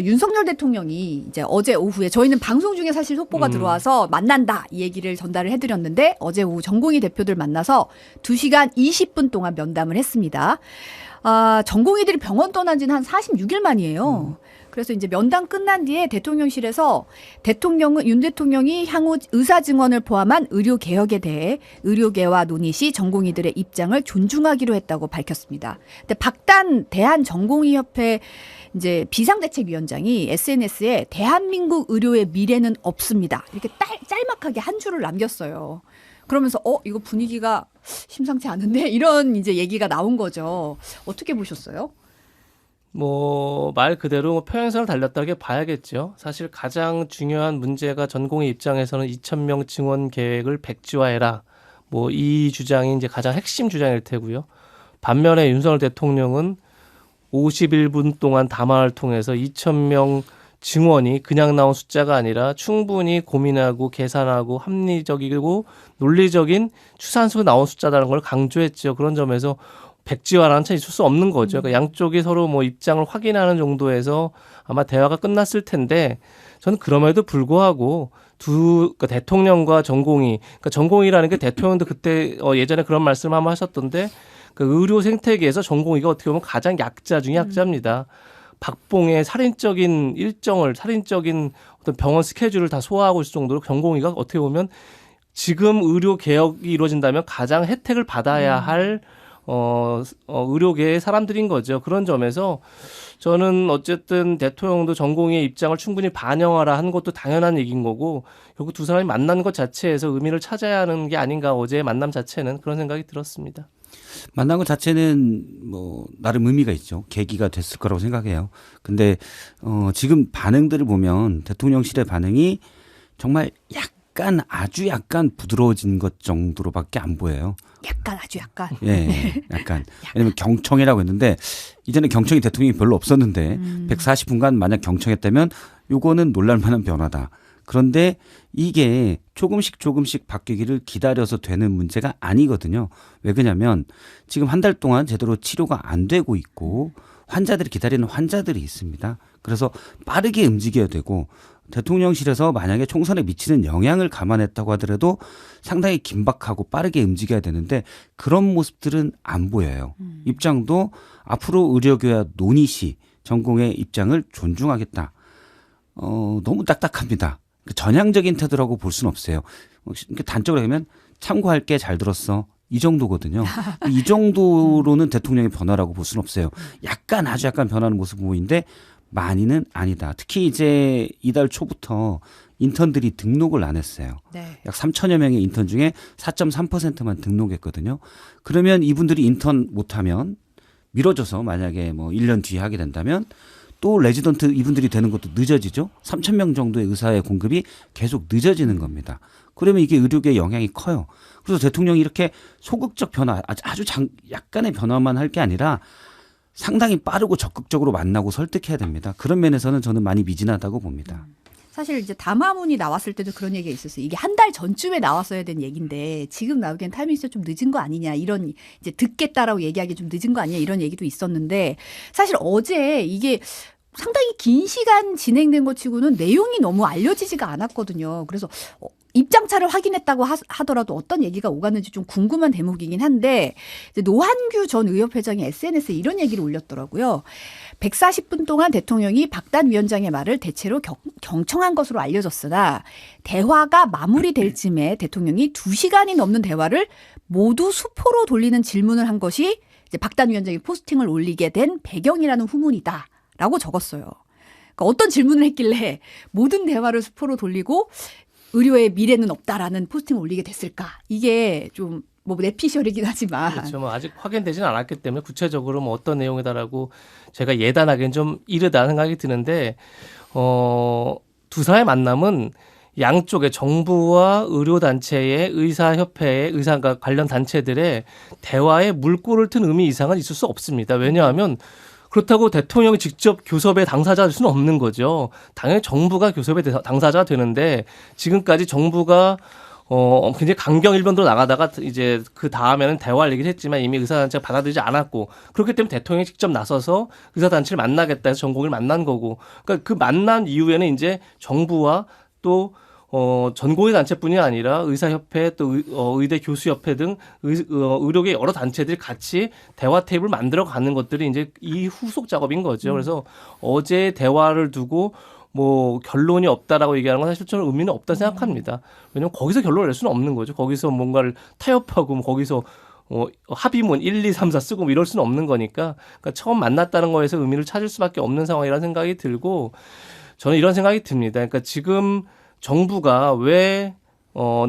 윤석열 대통령이 이제 어제 오후에 저희는 방송 중에 사실 속보가 들어와서 만난다 이 얘기를 전달을 해드렸는데 어제 오후 전공의 대표들 만나서 2시간 20분 동안 면담을 했습니다. 전공의들이 병원 떠난 지는 한 46일 만이에요. 그래서 이제 면담 끝난 뒤에 대통령실에서 윤 대통령이 향후 의사 증언을 포함한 의료 개혁에 대해 의료계와 논의 시 전공의들의 입장을 존중하기로 했다고 밝혔습니다. 근데 박단 대한전공의협회 이제 비상대책위원장이 SNS에 대한민국 의료의 미래는 없습니다. 이렇게 짤막하게 한 줄을 남겼어요. 그러면서 이거 분위기가 심상치 않은데 이런 이제 얘기가 나온 거죠. 어떻게 보셨어요? 말 그대로 평행선을 달렸다고 봐야겠죠. 사실 가장 중요한 문제가 전공의 입장에서는 2,000명 증원 계획을 백지화해라. 이 주장이 이제 가장 핵심 주장일 테고요. 반면에 윤석열 대통령은 51분 동안 담화를 통해서 2,000명 증원이 그냥 나온 숫자가 아니라 충분히 고민하고 계산하고 합리적이고 논리적인 추산수가 나온 숫자라는 걸 강조했죠. 그런 점에서 백지화라는 차 있을 수 없는 거죠. 그러니까 양쪽이 서로 입장을 확인하는 정도에서 아마 대화가 끝났을 텐데 저는 그럼에도 불구하고 그러니까 대통령과 전공의, 그러니까 전공의라는 게 대통령도 그때 예전에 그런 말씀을 한번 하셨던데 그 의료 생태계에서 전공의가 어떻게 보면 가장 약자 중에 약자입니다. 박봉의 살인적인 어떤 병원 스케줄을 다 소화하고 있을 정도로 전공의가 어떻게 보면 지금 의료 개혁이 이루어진다면 가장 혜택을 받아야 할 의료계의 사람들인 거죠. 그런 점에서 저는 어쨌든 대통령도 전공의의 입장을 충분히 반영하라 한 것도 당연한 얘기인 거고 결국 두 사람이 만난 것 자체에서 의미를 찾아야 하는 게 아닌가 어제의 만남 자체는 그런 생각이 들었습니다. 만난 것 자체는 나름 의미가 있죠. 계기가 됐을 거라고 생각해요. 근데 지금 반응들을 보면 대통령실의 반응이 정말 아주 약간 부드러워진 것 정도로밖에 안 보여요. 아주 약간. 예, 약간. 왜냐면 경청이라고 했는데 이전에 경청이 대통령이 별로 없었는데 140분간 만약 경청했다면 요거는 놀랄만한 변화다. 그런데 이게 조금씩 바뀌기를 기다려서 되는 문제가 아니거든요. 왜 그러냐면 지금 한 달 동안 제대로 치료가 안 되고 있고 환자들이 기다리는 환자들이 있습니다. 그래서 빠르게 움직여야 되고 대통령실에서 만약에 총선에 미치는 영향을 감안했다고 하더라도 상당히 긴박하고 빠르게 움직여야 되는데 그런 모습들은 안 보여요. 입장도 앞으로 의료계와 논의 시 전공의 입장을 존중하겠다. 너무 딱딱합니다. 전향적인 태도라고 볼 수는 없어요. 단적으로 하면 참고할게 잘 들었어. 이 정도거든요. 이 정도로는 대통령의 변화라고 볼 수는 없어요. 아주 약간 변하는 모습 보이는데 많이는 아니다. 특히 이제 이달 초부터 인턴들이 등록을 안 했어요. 네. 약 3천여 명의 인턴 중에 4.3%만 등록했거든요. 그러면 이분들이 인턴 못하면 미뤄져서 만약에 1년 뒤에 하게 된다면 또 레지던트 이분들이 되는 것도 늦어지죠. 3천 명 정도의 의사의 공급이 계속 늦어지는 겁니다. 그러면 이게 의료계에 영향이 커요. 그래서 대통령이 이렇게 소극적 변화, 아주 약간의 변화만 할 게 아니라 상당히 빠르고 적극적으로 만나고 설득해야 됩니다. 그런 면에서는 저는 많이 미진하다고 봅니다. 사실 이제 담화문이 나왔을 때도 그런 얘기가 있었어요. 이게 한 달 전쯤에 나왔어야 된 얘기인데 지금 나오기엔 타이밍이 좀 늦은 거 아니냐 이런 이제 듣겠다라고 얘기하기 좀 늦은 거 아니냐 이런 얘기도 있었는데 사실 어제 이게 상당히 긴 시간 진행된 것 치고는 내용이 너무 알려지지가 않았거든요. 그래서 입장차를 확인했다고 하더라도 어떤 얘기가 오갔는지 좀 궁금한 대목이긴 한데 이제 노한규 전 의협회장이 SNS에 이런 얘기를 올렸더라고요. 140분 동안 대통령이 박단 위원장의 말을 대체로 경청한 것으로 알려졌으나 대화가 마무리될 쯤에 대통령이 2시간이 넘는 대화를 모두 수포로 돌리는 질문을 한 것이 이제 박단 위원장이 포스팅을 올리게 된 배경이라는 후문이다. 라고 적었어요. 그러니까 어떤 질문을 했길래 모든 대화를 수포로 돌리고 의료의 미래는 없다라는 포스팅을 올리게 됐을까? 이게 좀 내피셜이긴 하지만. 그렇죠. 아직 확인되지는 않았기 때문에 구체적으로 어떤 내용이다라고 제가 예단하기는 좀 이르다 생각이 드는데 두 사람의 만남은 양쪽의 정부와 의료단체의 의사협회의 의사가 관련 단체들의 대화에 물꼬를 튼 의미 이상은 있을 수 없습니다. 왜냐하면 그렇다고 대통령이 직접 교섭의 당사자일 수는 없는 거죠. 당연히 정부가 교섭의 당사자가 되는데 지금까지 정부가 굉장히 강경 일변도로 나가다가 이제 그 다음에는 대화를 얘기를 했지만 이미 의사단체가 받아들이지 않았고 그렇기 때문에 대통령이 직접 나서서 의사단체를 만나겠다 해서 전공을 만난 거고 그러니까 그 만난 이후에는 이제 정부와 또 전공의 단체뿐이 아니라 의사협회 또 의대 교수협회 등 의료계 여러 단체들이 같이 대화 테이블을 만들어 가는 것들이 이제 이 후속 작업인 거죠. 그래서 어제 대화를 두고 뭐 결론이 없다라고 얘기하는 건 사실 저는 의미는 없다 생각합니다. 왜냐하면 거기서 결론을 낼 수는 없는 거죠. 거기서 뭔가를 타협하고 뭐 거기서 합의문 1, 2, 3, 4 쓰고 뭐 이럴 수는 없는 거니까 그러니까 처음 만났다는 거에서 의미를 찾을 수밖에 없는 상황이라는 생각이 들고 저는 이런 생각이 듭니다. 그러니까 지금 정부가 왜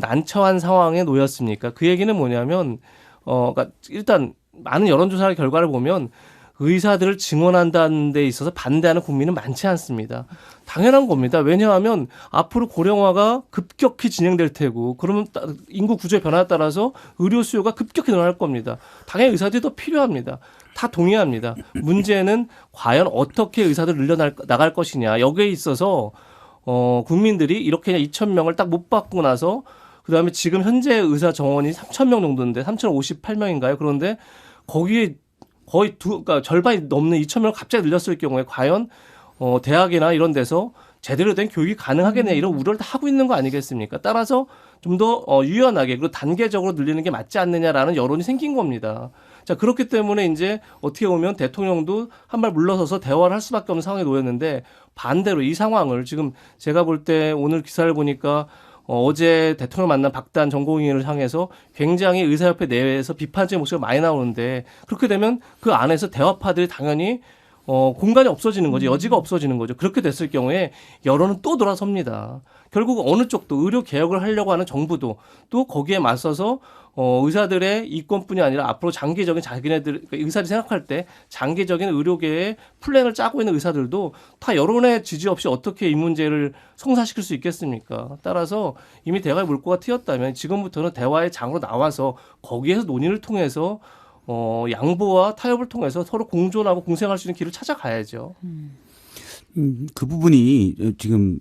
난처한 상황에 놓였습니까? 그 얘기는 뭐냐면 그러니까 일단 많은 여론조사 결과를 보면 의사들을 증원한다는 데 있어서 반대하는 국민은 많지 않습니다. 당연한 겁니다. 왜냐하면 앞으로 고령화가 급격히 진행될 테고 그러면 인구 구조의 변화에 따라서 의료 수요가 급격히 늘어날 겁니다. 당연히 의사들이 더 필요합니다. 다 동의합니다. 문제는 과연 어떻게 의사들을 늘려나갈 것이냐. 여기에 있어서 국민들이 이렇게 2,000명을 딱 못 받고 나서 그다음에 지금 현재 의사 정원이 3,000명 정도인데 3,058명인가요? 그런데 거기에 거의 그러니까 절반이 넘는 2,000명을 갑자기 늘렸을 경우에 과연 대학이나 이런 데서 제대로 된 교육이 가능하겠냐 이런 우려를 다 하고 있는 거 아니겠습니까? 따라서 좀 더 유연하게 그리고 단계적으로 늘리는 게 맞지 않느냐라는 여론이 생긴 겁니다. 자 그렇기 때문에 이제 어떻게 보면 대통령도 한 발 물러서서 대화를 할 수밖에 없는 상황에 놓였는데 반대로 이 상황을 지금 제가 볼 때 오늘 기사를 보니까 어제 대통령 만난 박단 전공의를 향해서 굉장히 의사협회 내에서 비판적인 목소리가 많이 나오는데 그렇게 되면 그 안에서 대화파들이 당연히 공간이 없어지는 거죠. 여지가 없어지는 거죠. 그렇게 됐을 경우에 여론은 또 돌아섭니다. 결국 어느 쪽도 의료 개혁을 하려고 하는 정부도 또 거기에 맞서서 의사들의 이권뿐이 아니라 앞으로 장기적인 자기네들 그러니까 의사들이 생각할 때 장기적인 의료계의 플랜을 짜고 있는 의사들도 다 여론의 지지 없이 어떻게 이 문제를 성사시킬 수 있겠습니까? 따라서 이미 대화의 물꼬가 튀었다면 지금부터는 대화의 장으로 나와서 거기에서 논의를 통해서 양보와 타협을 통해서 서로 공존하고 공생할 수 있는 길을 찾아가야죠. 그 부분이 지금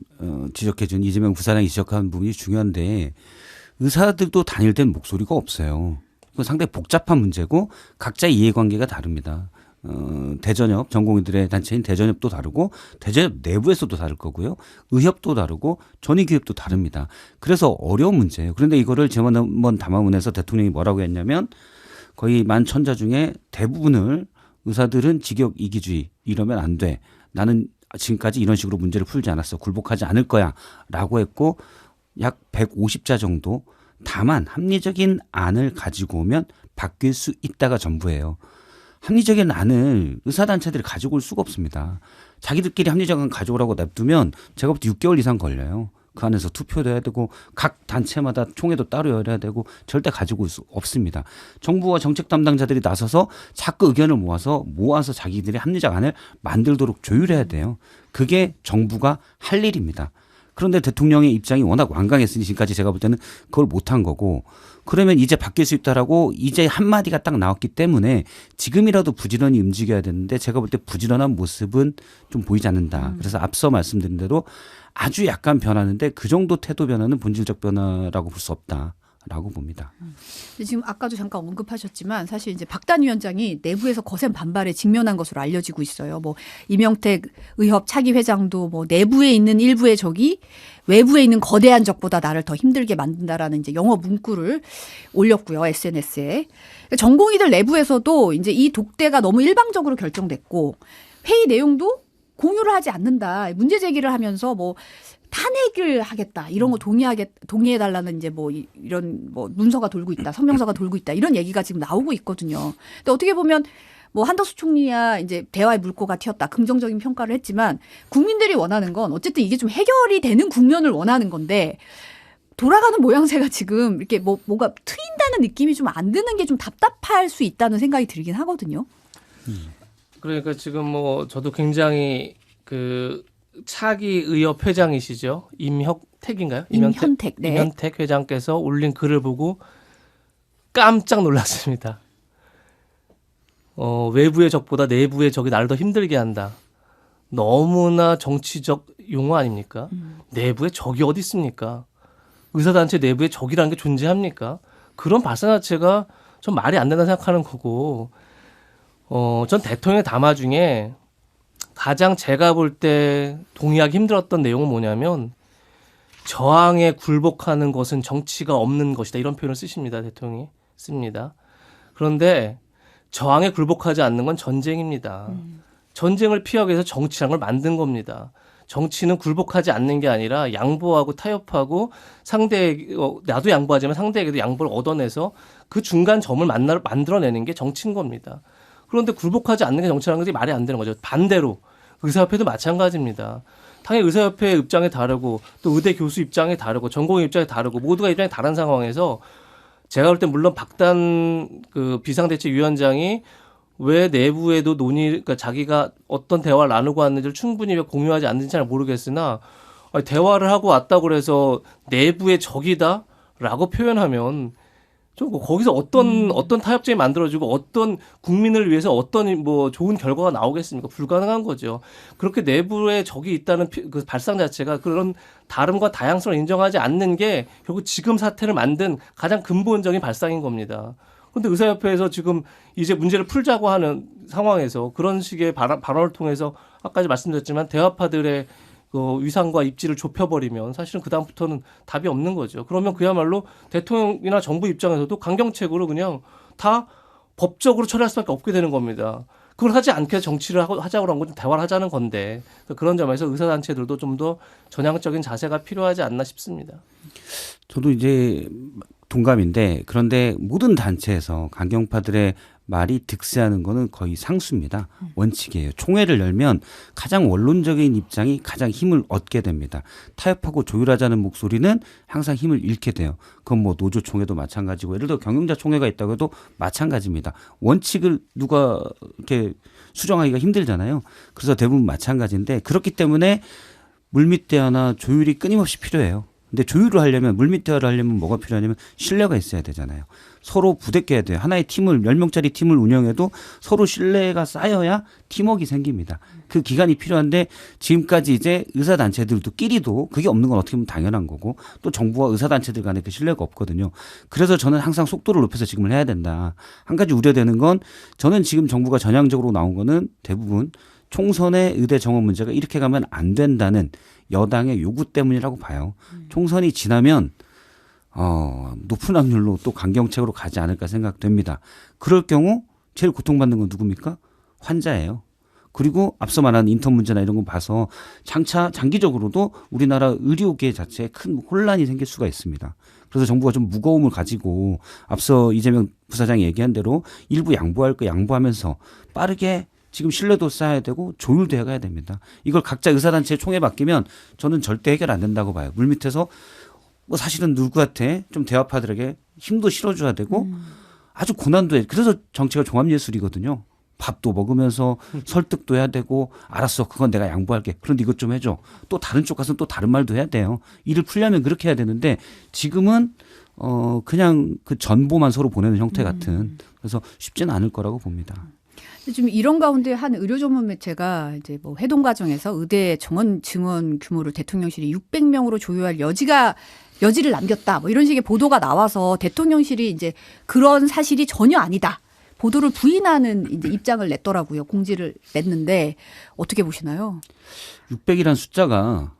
지적해준 이재명 부사장이 지적한 부분이 중요한데 의사들도 단일된 목소리가 없어요. 그건 상당히 복잡한 문제고 각자의 이해관계가 다릅니다. 대전협 전공의들의 단체인 대전협도 다르고 대전협 내부에서도 다를 거고요. 의협도 다르고 전의교협도 다릅니다. 그래서 어려운 문제예요. 그런데 이거를 지난번 담화문에서 대통령이 뭐라고 했냐면 거의 만천자 중에 대부분을 의사들은 직역 이기주의 이러면 안 돼. 나는 지금까지 이런 식으로 문제를 풀지 않았어. 굴복하지 않을 거야. 라고 했고 약 150자 정도 다만 합리적인 안을 가지고 오면 바뀔 수 있다가 전부예요. 합리적인 안을 의사단체들이 가지고 올 수가 없습니다. 자기들끼리 합리적인 안 가져오라고 냅두면 제가 볼 때 6개월 이상 걸려요. 그 안에서 투표도 해야 되고 각 단체마다 총회도 따로 열어야 되고 절대 가지고 올 수 없습니다. 정부와 정책 담당자들이 나서서 자꾸 의견을 모아서 자기들이 합리적 안을 만들도록 조율해야 돼요. 그게 정부가 할 일입니다. 그런데 대통령의 입장이 워낙 완강했으니 지금까지 제가 볼 때는 그걸 못한 거고 그러면 이제 바뀔 수 있다라고 이제 한마디가 딱 나왔기 때문에 지금이라도 부지런히 움직여야 되는데 제가 볼 때 부지런한 모습은 좀 보이지 않는다. 그래서 앞서 말씀드린 대로 아주 약간 변하는데 그 정도 태도 변화는 본질적 변화라고 볼 수 없다라고 봅니다. 지금 아까도 잠깐 언급하셨지만 사실 이제 박단 위원장이 내부에서 거센 반발에 직면한 것으로 알려지고 있어요. 뭐 이명택 의협 차기 회장도 뭐 내부에 있는 일부의 적이 외부에 있는 거대한 적보다 나를 더 힘들게 만든다라는 이제 영어 문구를 올렸고요. SNS에. 전공의들 내부에서도 이제 이 독대가 너무 일방적으로 결정됐고 회의 내용도 공유를 하지 않는다. 문제 제기를 하면서 뭐 탄핵을 하겠다. 이런 거 동의해달라는 이제 뭐 이런 뭐 문서가 돌고 있다. 성명서가 돌고 있다. 이런 얘기가 지금 나오고 있거든요. 근데 어떻게 보면 뭐 한덕수 총리야 이제 대화의 물꼬가 튀었다. 긍정적인 평가를 했지만 국민들이 원하는 건 어쨌든 이게 좀 해결이 되는 국면을 원하는 건데 돌아가는 모양새가 지금 이렇게 뭐가 트인다는 느낌이 좀 안 드는 게 좀 답답할 수 있다는 생각이 들긴 하거든요. 그러니까 지금 뭐 저도 굉장히 그 차기 의협 회장이시죠. 임혁택인가요? 임현택. 네. 임현택 회장께서 올린 글을 보고 깜짝 놀랐습니다. 외부의 적보다 내부의 적이 나를 더 힘들게 한다. 너무나 정치적 용어 아닙니까? 내부에 적이 어디 있습니까? 의사단체 내부에 적이라는 게 존재합니까? 그런 발상 자체가 좀 말이 안 된다 생각하는 거고, 전 대통령의 담화 중에 가장 제가 볼 때 동의하기 힘들었던 내용은 뭐냐면 저항에 굴복하는 것은 정치가 없는 것이다. 이런 표현을 쓰십니다. 대통령이 씁니다. 그런데 저항에 굴복하지 않는 건 전쟁입니다. 전쟁을 피하기 위해서 정치라는 걸 만든 겁니다. 정치는 굴복하지 않는 게 아니라 양보하고 타협하고 나도 양보하지만 상대에게도 양보를 얻어내서 그 중간 점을 만들어내는 게 정치인 겁니다. 그런데 굴복하지 않는 게 정치라는 것이 말이 안 되는 거죠. 반대로 의사협회도 마찬가지입니다. 당연히 의사협회 입장이 다르고 또 의대 교수 입장이 다르고 전공의 입장이 다르고 모두가 입장이 다른 상황에서 제가 볼 때 물론 박단 그 비상대책위원장이 왜 내부에도 그러니까 자기가 어떤 대화를 나누고 왔는지를 충분히 왜 공유하지 않는지 잘 모르겠으나 대화를 하고 왔다고 그래서 내부의 적이다라고 표현하면 좀 거기서 어떤 타협점이 만들어지고 어떤 국민을 위해서 어떤 뭐 좋은 결과가 나오겠습니까? 불가능한 거죠. 그렇게 내부에 적이 있다는 그 발상 자체가 그런 다름과 다양성을 인정하지 않는 게 결국 지금 사태를 만든 가장 근본적인 발상인 겁니다. 그런데 의사협회에서 지금 이제 문제를 풀자고 하는 상황에서 그런 식의 발언을 통해서 아까 말씀드렸지만 대화파들의 그 위상과 입지를 좁혀버리면 사실은 그다음부터는 답이 없는 거죠. 그러면 그야말로 대통령이나 정부 입장에서도 강경책으로 그냥 다 법적으로 처리할 수밖에 없게 되는 겁니다. 그걸 하지 않게 정치를 하자고 한 건 대화를 하자는 건데 그런 점에서 의사단체들도 좀 더 전향적인 자세가 필요하지 않나 싶습니다. 저도 이제 동감인데 그런데 모든 단체에서 강경파들의 말이 득세하는 거는 거의 상수입니다. 원칙이에요. 총회를 열면 가장 원론적인 입장이 가장 힘을 얻게 됩니다. 타협하고 조율하자는 목소리는 항상 힘을 잃게 돼요. 그건 뭐 노조총회도 마찬가지고 예를 들어 경영자 총회가 있다고 해도 마찬가지입니다. 원칙을 누가 이렇게 수정하기가 힘들잖아요. 그래서 대부분 마찬가지인데 그렇기 때문에 물밑 대화나 조율이 끊임없이 필요해요. 근데 조율을 하려면 물밑 대화를 하려면 뭐가 필요하냐면 신뢰가 있어야 되잖아요. 서로 부대껴야 돼요. 하나의 팀을 10명짜리 팀을 운영해도 서로 신뢰가 쌓여야 팀워크가 생깁니다. 그 기간이 필요한데 지금까지 이제 의사단체들도 끼리도 그게 없는 건 어떻게 보면 당연한 거고 또 정부와 의사단체들 간에 그 신뢰가 없거든요. 그래서 저는 항상 속도를 높여서 지금을 해야 된다. 한 가지 우려되는 건 저는 지금 정부가 전향적으로 나온 거는 대부분 총선의 의대 정원 문제가 이렇게 가면 안 된다는 여당의 요구 때문이라고 봐요. 총선이 지나면 높은 확률로 또 강경책으로 가지 않을까 생각됩니다. 그럴 경우 제일 고통받는 건 누굽니까? 환자예요. 그리고 앞서 말한 인턴 문제나 이런 거 봐서 장기적으로도 우리나라 의료계 자체에 큰 혼란이 생길 수가 있습니다. 그래서 정부가 좀 무거움을 가지고 앞서 이재명 부사장이 얘기한 대로 일부 양보할 거 양보하면서 빠르게 지금 신뢰도 쌓아야 되고 조율도 해가야 됩니다. 이걸 각자 의사단체에 총회 맡기면 저는 절대 해결 안 된다고 봐요. 물밑에서 뭐 사실은 누구한테 좀 대화파들에게 힘도 실어줘야 되고 아주 고난도 해. 그래서 정치가 종합예술이거든요. 밥도 먹으면서 설득도 해야 되고 알았어 그건 내가 양보할게. 그런데 이것 좀 해줘. 또 다른 쪽 가서는 또 다른 말도 해야 돼요. 일을 풀려면 그렇게 해야 되는데 지금은 그냥 그 전보만 서로 보내는 형태 같은 그래서 쉽지는 않을 거라고 봅니다. 좀 이런 가운데 한 의료 전문 매체가 이제 뭐 회동 과정에서 의대 정원 증원 규모를 대통령실이 600명으로 조율할 여지를 남겼다. 뭐 이런 식의 보도가 나와서 대통령실이 이제 그런 사실이 전혀 아니다. 보도를 부인하는 이제 입장을 냈더라고요. 공지를 냈는데 어떻게 보시나요? 600이라는 숫자가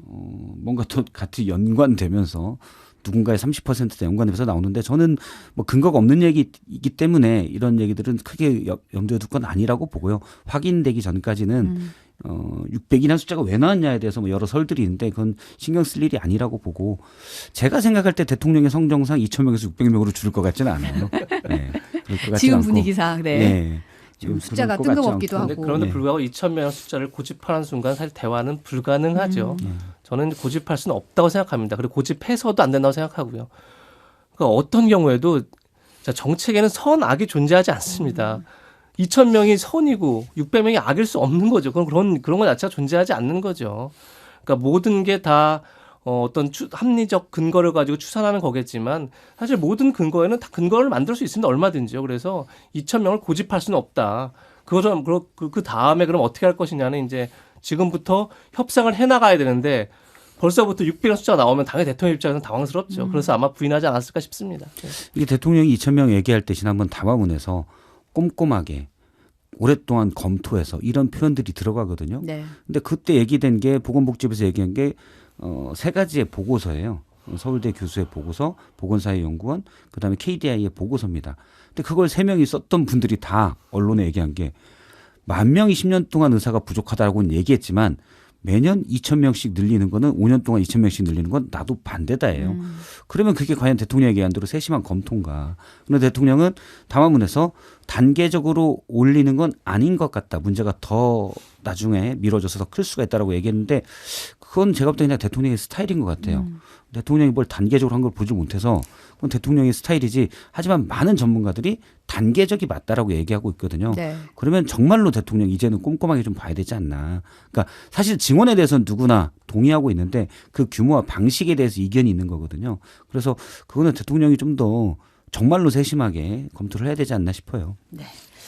뭔가 또 같이 연관되면서 누군가의 30%대 연관돼서 나오는데 저는 뭐 근거가 없는 얘기이기 때문에 이런 얘기들은 크게 염두에 둘 건 아니라고 보고요. 확인되기 전까지는 600이라는 숫자가 왜 나왔냐에 대해서 뭐 여러 설들이 있는데 그건 신경 쓸 일이 아니라고 보고 제가 생각할 때 대통령의 성정상 2,000명에서 600명으로 줄을 것 같지는 않아요. 네, 그럴 것 같지는 지금 않고. 분위기상 네. 좀 숫자가 뜬금없기도 하고. 그런데 불구하고 2,000명 숫자를 고집하는 순간 사실 대화는 불가능하죠. 저는 고집할 수는 없다고 생각합니다. 그리고 고집해서도 안 된다고 생각하고요. 그러니까 어떤 경우에도 정책에는 선악이 존재하지 않습니다. 2,000명이 선이고 600명이 악일 수 없는 거죠. 그런 것 자체가 존재하지 않는 거죠. 그러니까 모든 게 다 어떤 합리적 근거를 가지고 추산하는 거겠지만 사실 모든 근거에는 다 근거를 만들 수 있습니다. 얼마든지요. 그래서 2,000명을 고집할 수는 없다. 그 다음에 그럼 어떻게 할 것이냐는 이제 지금부터 협상을 해나가야 되는데 벌써부터 600명 숫자가 나오면 당연히 대통령 입장에서는 당황스럽죠. 그래서 아마 부인하지 않았을까 싶습니다. 네. 이게 대통령이 2,000명 얘기할 때 지난번 담화문에서 꼼꼼하게 오랫동안 검토해서 이런 표현들이 들어가거든요. 네. 근데 그때 얘기된 게 보건복지부에서 얘기한 게 세 가지의 보고서예요. 서울대 교수의 보고서, 보건사회연구원, 그다음에 KDI의 보고서입니다. 근데 그걸 3명이 썼던 분들이 다 언론에 얘기한 게 10,000명이 10년 동안 의사가 부족하다고는 얘기했지만 매년 2,000명씩 늘리는 거는 5년 동안 2,000명씩 늘리는 건 나도 반대다예요. 그러면 그게 과연 대통령의 얘기한 대로 세심한 검토인가. 그런데 대통령은 담화문에서 단계적으로 올리는 건 아닌 것 같다. 문제가 더 나중에 미뤄져서 더 클 수가 있다라고 얘기했는데 그건 제가 볼 때 그냥 대통령의 스타일인 것 같아요. 대통령이 뭘 단계적으로 한 걸 보지 못해서 그건 대통령의 스타일이지. 하지만 많은 전문가들이 단계적이 맞다라고 얘기하고 있거든요. 네. 그러면 정말로 대통령 이제는 꼼꼼하게 좀 봐야 되지 않나. 그러니까 사실 증원에 대해서는 누구나 동의하고 있는데 그 규모와 방식에 대해서 이견이 있는 거거든요. 그래서 그거는 대통령이 좀 더 정말로 세심하게 검토를 해야 되지 않나 싶어요. 네.